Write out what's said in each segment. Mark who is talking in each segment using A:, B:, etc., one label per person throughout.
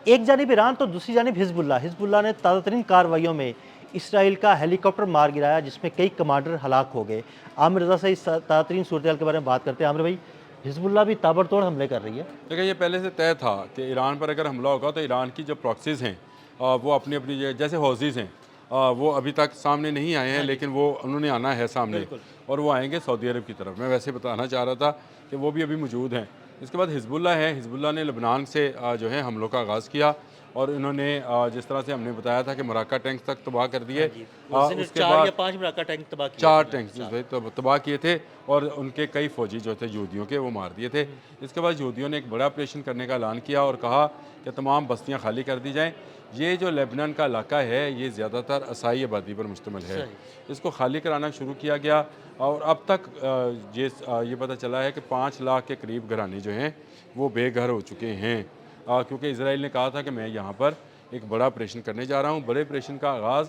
A: एक जानिब ईरान तो दूसरी जानिब हिजबुल्लाह। हिजबुल्लाह ने ताज़ा तरीन कार्रवाइयों में इसराइल का हेलीकॉप्टर मार गिराया, जिसमें कई कमांडर हलाक हो गए। आमिर रज़ा से इस ताज़ा तरीन सूरत के बारे में बात करते हैं। आमिर भाई, हिजबुल्लाह भी ताबड़तोड़ हमले कर रही है।
B: देखिए, ये पहले से तय था कि ईरान पर अगर हमला होगा तो ईरान की जो प्रॉक्सीज़ हैं वो अपनी अपनी जैसे हौज़ीज़ हैं वो अभी तक सामने नहीं आए हैं,
A: हाँ जी,
B: लेकिन वो उन्होंने आना है सामने
A: बिल्कुल।
B: और वो आएंगे सऊदी अरब की तरफ। मैं वैसे बताना चाह रहा था कि वो भी अभी मौजूद हैं। इसके बाद हिजबुल्लाह है। हिजबुल्लाह ने लेबनान से जो है हमलों का आगाज़ किया और इन्होंने जिस तरह से हमने बताया था कि मराका टैंक तक तबाह कर
A: हाँ
B: दिए।
A: जी, उस दिन
B: उसके
A: 4 या
B: बाद
A: 5 अमेरिका टैंक तबाह किए थे
B: 4
A: इन्होंने,
B: टैंक्स जो
A: 4।
B: थे तबाह किए थे और उनके कई फ़ौजी जो थे यहूदियों के वो मार दिए थे।
A: हुँ,
B: इसके बाद यहूदियों ने एक बड़ा ऑपरेशन करने का ऐलान किया और कहा कि तमाम बस्तियां खाली कर दी जाएं। ये जो लेबनान का इलाका है ये ज़्यादातर असाई आबादी पर मुश्तमिल है।
A: सही।
B: इसको खाली कराना शुरू किया गया और अब तक ये पता चला है कि 5 लाख के करीब घराने जो हैं वो बेघर हो चुके हैं, क्योंकि इसराइल ने कहा था कि मैं यहाँ पर एक बड़ा ऑपरेशन करने जा रहा हूँ। बड़े ऑपरेशन का आगाज़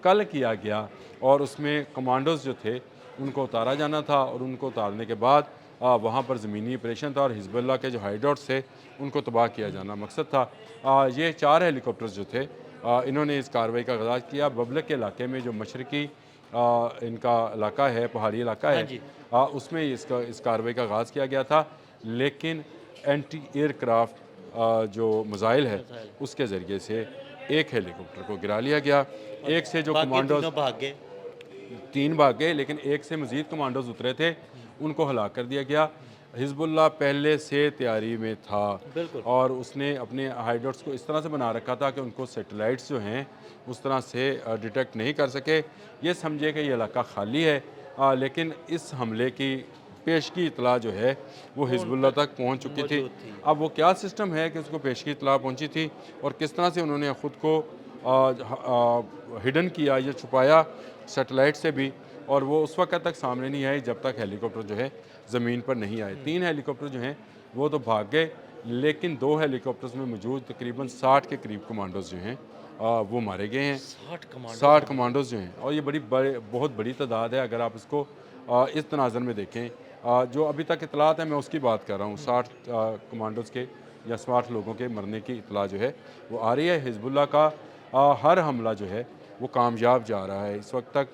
B: कल किया गया और उसमें कमांडोज़ जो थे उनको उतारा जाना था और उनको उतारने के बाद वहाँ पर ज़मीनी ऑपरेशन था और हिजबुल्लाह के जो हाइडआउट्स थे उनको तबाह किया जाना मकसद था। ये 4 हेलीकॉप्टर्स जो थे इन्होंने इस कार्रवाई का आगाज़ किया। बबलक के इलाके में जो मशरकी इनका इलाका है, पहाड़ी इलाका
A: हाँ
B: है,
A: जी,
B: उसमें इस कार्रवाई का आगाज़ किया गया था। लेकिन एंटी एयरक्राफ्ट जो मिज़ाइल है
A: मिसाइल
B: उसके ज़रिए से एक हेलीकॉप्टर को गिरा लिया गया।
A: और
B: एक से जो
A: बाकी
B: कमांडोज़
A: तीनों भाग गए।
B: 3 भाग गए, लेकिन एक से मज़ीद कमांडोज़ उतरे थे,
A: हुँ,
B: उनको हलाक कर दिया गया।
A: हुँ,
B: हिज़्बुल्लाह पहले से तैयारी में था
A: बिल्कुल।
B: और उसने अपने हाइडआउट्स को इस तरह से बना रखा था कि उनको सैटेलाइट्स जो हैं उस तरह से डिटेक्ट नहीं कर सके। ये समझे कि ये इलाका खाली है, लेकिन इस हमले की पेशगी इतला जो है वो
A: वो उन
B: हिज़्बुल्लाह
A: तक
B: तक पहुँच चुकी थी।
A: मौजूद थी।
B: अब वो क्या सिस्टम है कि उसको पेशगी इतला पहुँची थी और किस तरह से उन्होंने ख़ुद को हिडन किया या छुपाया सैटेलाइट से भी, और वो उस वक्त तक सामने नहीं आई जब तक हेलीकॉप्टर जो है ज़मीन पर नहीं आए।
A: हुँ,
B: 3 हेलीकॉप्टर जो हैं वो तो भाग गए, लेकिन 2 हेलीकॉप्टर्स में मौजूद तकरीबन 60 के करीब कमांडोज़ जो हैं वो मारे गए हैं।
A: 60 कमांडोज़
B: 60
A: मारे गए।
B: कमांडोज़ जो हैं और ये बहुत बड़ी तादाद है अगर आप इसको इस तनाज़र में देखें। जो अभी तक इतलात है मैं उसकी बात कर रहा हूँ,
A: हुँ,
B: 60 कमांडोज़ के या 60 लोगों के मरने की इतला जो है वो आ रही है। हिज़्बुल्लाह का हर हमला जो है वो कामयाब जा रहा है। इस वक्त तक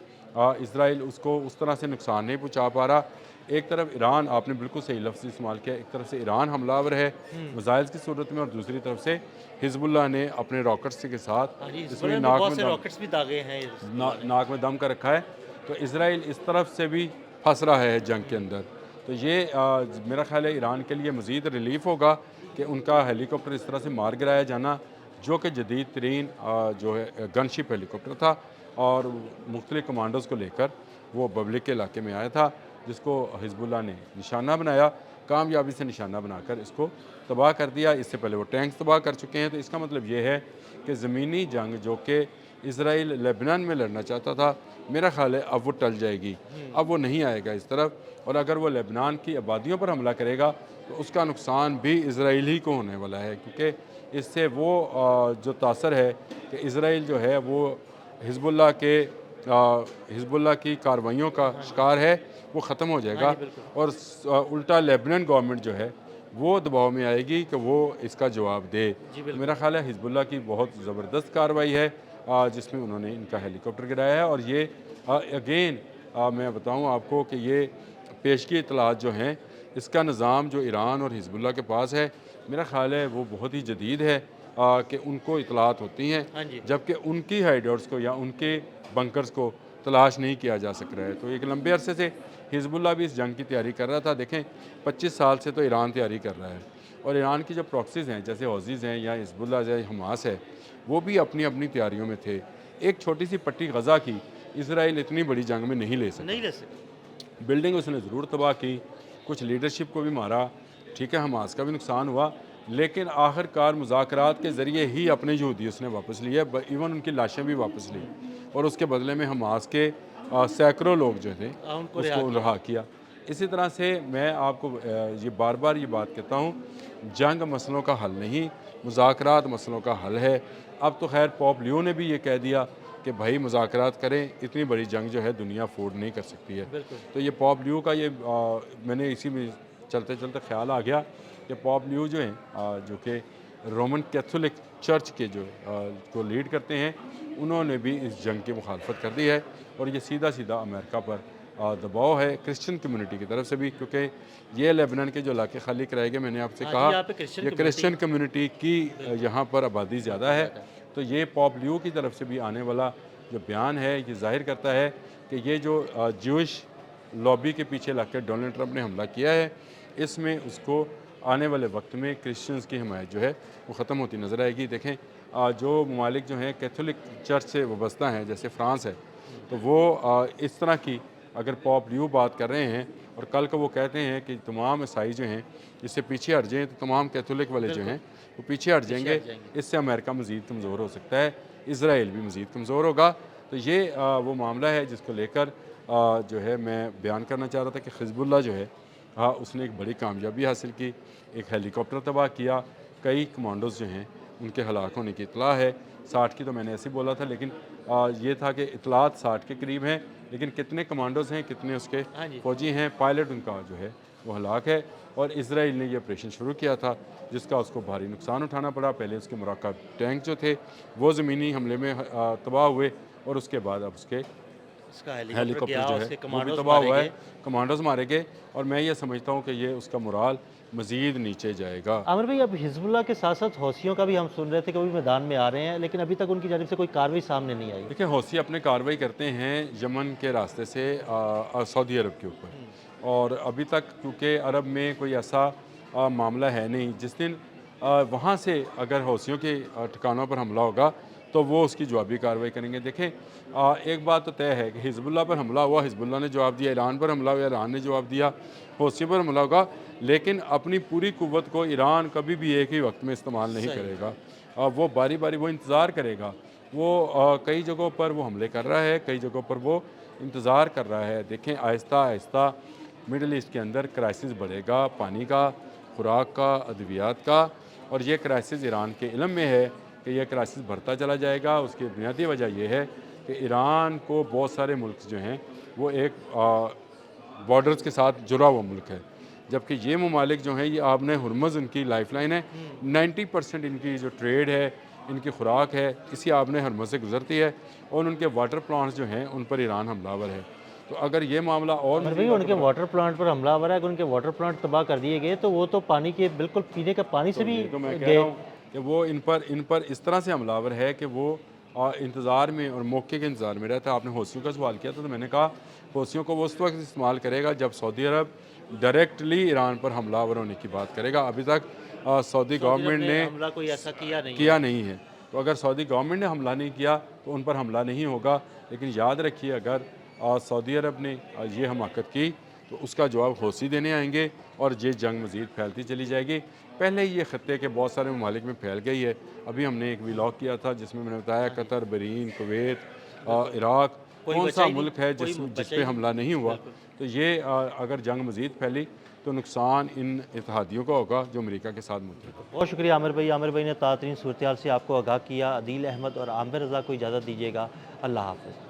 B: इसराइल उसको उस तरह से नुकसान नहीं पहुँचा पा रहा। एक तरफ ईरान, आपने बिल्कुल सही लफ्ज़ इस्तेमाल किया, एक तरफ से ईरान हमलावर है
A: हुँ।
B: मिसाइल्स की सूरत में और दूसरी तरफ से हिज़्बुल्लाह ने अपने रॉकेट्स के
A: हाँ जी,
B: साथ इसमें
A: हिज़्बुल्लाह ने
B: नाक
A: बहुत
B: में
A: से
B: दम
A: रॉकेट्स भी दागे हैं हिज़्बुल्लाह ने।
B: नाक में दम कर रखा है। तो इसराइल इस तरफ से भी फंस रहा है जंग के
A: हुँ,
B: अंदर। तो ये मेरा ख़्याल है ईरान के लिए मज़ीद रिलीफ़ होगा कि उनका हेलीकॉप्टर इस तरह से मार गिराया जाना, जो कि जदीद तरीन जो है गनशिप हेलीकॉप्टर था और मुख्तलिफ़ कमांडोज़ को लेकर वो बबलिक के इलाके में आया था, जिसको हिज़्बुल्लाह ने निशाना बनाया, कामयाबी से निशाना बनाकर इसको तबाह कर दिया। इससे पहले वो टैंक्स तबाह कर चुके हैं। तो इसका मतलब ये है कि ज़मीनी जंग जो कि इसराइल लेबनान में लड़ना चाहता था, मेरा ख़्याल है अब वो टल जाएगी।
A: हुँ,
B: अब वो नहीं आएगा इस तरफ, और अगर वो लेबनान की आबादियों पर हमला करेगा तो उसका नुकसान भी इसराइल ही को होने वाला है, क्योंकि इससे वो जो तासर है कि इसराइल जो है वो हिज़्बुल्लाह की कार्रवाइयों का
A: हाँ जी।
B: शिकार है, वो ख़त्म हो
A: हाँ
B: जाएगा
A: जी, बिल्कुल।
B: और उल्टा लेबनान गवर्नमेंट जो है वो दबाव में आएगी कि वो इसका जवाब दे।
A: जी,
B: तो मेरा
A: बिल्कुल।
B: ख़्याल है हिज़्बुल्लाह की बहुत ज़बरदस्त कार्रवाई है जिसमें उन्होंने इनका हेलीकॉप्टर गिराया है। और ये अगेन मैं बताऊँ आपको कि ये पेशगी इतलात जो हैं इसका निज़ाम जो ईरान और हिज़्बुल्लाह के पास है, मेरा ख़्याल है वो बहुत ही जदीद है कि उनको इतलात होती हैं,
A: हाँ जी।
B: जबकि उनकी हाइडआउट्स को या उनके बंकर्स को तलाश नहीं किया जा सक रहा है। तो एक लंबे अरसे से हिज़्बुल्लाह भी इस जंग की तैयारी कर रहा था। देखें 25 साल से तो ईरान तैयारी कर रहा है और ईरान की जो प्रॉक्सीज़ हैं जैसे हौज़ीज़ हैं या हिज़्बुल्लाह है, हमास है, वो भी अपनी अपनी तैयारियों में थे। एक छोटी सी पट्टी गज़ा की इसराइल इतनी बड़ी जंग में नहीं ले
A: नहीं
B: सका।
A: ले सके।
B: बिल्डिंग उसने ज़रूर तबाह की, कुछ लीडरशिप को भी मारा, ठीक है, हमास का भी नुकसान हुआ, लेकिन आखिरकार मुज़ाकरात के ज़रिए ही अपने यहूदी उसने वापस लिए, इवन उनकी लाशें भी वापस ली और उसके बदले में हमास के सैकड़ों लोग जो थे
A: उनको रिहा
B: उसको
A: किया।
B: रिहा किया। इसी तरह से मैं आपको ये बार बार ये बात कहता हूँ, जंग मसलों का हल नहीं, मुज़ाकरात मसलों का हल है। अब तो खैर पोप लियो ने भी ये कह दिया कि भाई मुज़ाकरात करें, इतनी बड़ी जंग जो है दुनिया अफोर्ड नहीं कर सकती है।
A: बिल्कुल।
B: तो ये पॉप लियो का ये मैंने इसी में चलते चलते ख्याल आ गया कि पॉप लियो जो हैं जो कि रोमन कैथोलिक चर्च के जो को लीड करते हैं, उन्होंने भी इस जंग की मुखालफत कर दी है। और ये सीधा सीधा अमेरिका पर दबाव है क्रिश्चियन कम्युनिटी की तरफ से भी, क्योंकि ये लेबनान के जो इलाके खाली कराए गए, मैंने आपसे
A: हाँ जी,
B: कहा
A: यहाँ पे क्रिश्चियन
B: ये
A: कम्युनिटी
B: क्रिश्चियन कम्युनिटी की यहाँ पर आबादी ज़्यादा है। तो ये पॉप लियो की तरफ से भी आने वाला जो बयान है, ये जाहिर करता है कि ये जो ज्यूइश लॉबी के पीछे लग कर डोनाल्ड ट्रंप ने हमला किया है, इसमें उसको आने वाले वक्त में क्रिश्चियंस की हमायत जो है वो ख़त्म होती नज़र आएगी। देखें जो ममालिक जो हैं कैथोलिक चर्च से वाबस्ता हैं, जैसे फ्रांस है, तो वो इस तरह की अगर पॉप लियो बात कर रहे हैं और कल को वो कहते हैं कि तमाम ईसाई जो हैं इससे पीछे हट जाएँ, तो तमाम कैथोलिक वाले जो हैं वो पीछे हट जाएंगे। इससे अमेरिका मज़ीद कमज़ोर हो सकता है, इसराइल भी मज़ीद कमज़ोर होगा। तो ये वो मामला है जिसको लेकर जो है मैं बयान करना चाह रहा था कि हिज़्बुल्लाह जो है उसने एक बड़ी कामयाबी हासिल की, एक हेलीकॉप्टर तबाह किया, कई कमांडोज़ जो हैं उनके हलाक होने की इतला है। 60 की तो मैंने ऐसे ही बोला था, लेकिन ये था कि इतलात 60 के करीब हैं, लेकिन कितने कमांडोज़ हैं, कितने उसके फ़ौजी हैं, पायलट उनका जो है वो हलाक है। और इसराइल ने ये ऑपरेशन शुरू किया था जिसका उसको भारी नुकसान उठाना पड़ा। पहले उसके मुराकब टैंक जो थे वो ज़मीनी हमले में तबाह हुए, और उसके बाद अब उसके
A: इसका
B: हेलीकॉप्टर जो है
A: उसके
B: वो भी
A: कमांडोज
B: तबाह
A: मारे
B: हुआ है,
A: गए।
B: कमांडोज़ मारे गए। और मैं ये समझता हूँ कि ये उसका मोराल मज़ीद नीचे जाएगा।
A: आमिर भाई, अब हिजबुल्लाह के साथ साथ हौसियों का भी हम सुन रहे थे कि वो भी मैदान में आ रहे हैं, लेकिन अभी तक उनकी जानिब से कोई कार्रवाई सामने नहीं आई।
B: देखिए, हौसी अपने कार्रवाई करते हैं यमन के रास्ते से सऊदी अरब के ऊपर, और अभी तक क्योंकि अरब में कोई ऐसा मामला है नहीं, जिस दिन वहाँ से अगर हौसियों के ठिकानों पर हमला होगा तो वो उसकी जवाबी कार्रवाई करेंगे। देखें, एक बात तो तय है कि हिजबुल्लाह पर हमला हुआ, हिजबुल्लाह ने जवाब दिया, ईरान पर हमला हुआ, ईरान ने जवाब दिया, हौसियों पर हमला होगा, लेकिन अपनी पूरी कुव्वत को ईरान कभी भी एक ही वक्त में इस्तेमाल नहीं करेगा। वो बारी बारी वो इंतज़ार करेगा। वो कई जगहों पर वो हमले कर रहा है, कई जगहों पर वो इंतज़ार कर रहा है। देखें, आहिस्ता आहिस्ता मिडल ईस्ट के अंदर क्राइसिस बढ़ेगा, पानी का, खुराक का, अद्वियात का। और ये क्राइसिस ईरान के इल्म में है कि यह क्राइसिस बढ़ता चला जाएगा। उसकी बुनियादी वजह यह है कि ईरान को बहुत सारे मुल्क जो हैं वो एक बॉर्डर्स के साथ जुड़ा हुआ मुल्क है, जबकि ये ममालिक जो हैं ये आपने हुर्मुज़ इनकी लाइफलाइन है। 90% इनकी जो ट्रेड है, इनकी खुराक है, इसी आपने हुर्मुज़ से गुजरती है, और उनके वाटर प्लांट्स जो हैं उन पर ईरान हमलावर है। तो अगर ये मामला और
A: आमिर भाई, उनके वाटर प्लांट पर हमलावर है, अगर उनके वाटर प्लांट तबाह कर दिए गए तो वो तो पानी के बिल्कुल पीने का पानी से भी
B: तो मैं कह
A: गए।
B: रहा हूँ कि वो इन पर इस तरह से हमलावर है कि वो इंतज़ार में और मौके के इंतज़ार में रहता है। आपने हौसियों का सवाल किया था, तो मैंने कहा हौसियों को वो उस वक्त इस्तेमाल करेगा जब सऊदी अरब डायरेक्टली ईरान पर हमलावर होने की बात करेगा। अभी तक सऊदी गवर्नमेंट ने
A: हमला कोई ऐसा
B: किया नहीं है। तो अगर सऊदी गवर्नमेंट ने हमला नहीं किया तो उन पर हमला नहीं होगा। लेकिन याद रखिए, अगर सऊदी अरब ने ये हमाकत की तो उसका जवाब हौसी देने आएंगे, और ये जंग मज़ीद फैलती चली जाएगी। पहले ही ये ख़त्े के बहुत सारे ममालिक में फैल गई है। अभी हमने एक व्लॉग किया था जिसमें मैंने बताया कतर, बहरीन, कुवैत, इराक़, कौन सा मुल्क है जिस पे हमला नहीं हुआ। तो ये अगर जंग मज़ीद फैली तो नुकसान इन इत्तेहादियों का होगा जो अमेरिका के साथ मुतहद है।
A: बहुत शुक्रिया आमिर भाई। आमिर भाई ने ताज़ा तरीन सूरत हाल से आपको आगाह किया। अदील अहमद और आमिर रज़ा को इजाज़त दीजिएगा। अल्लाह हाफ़िज़।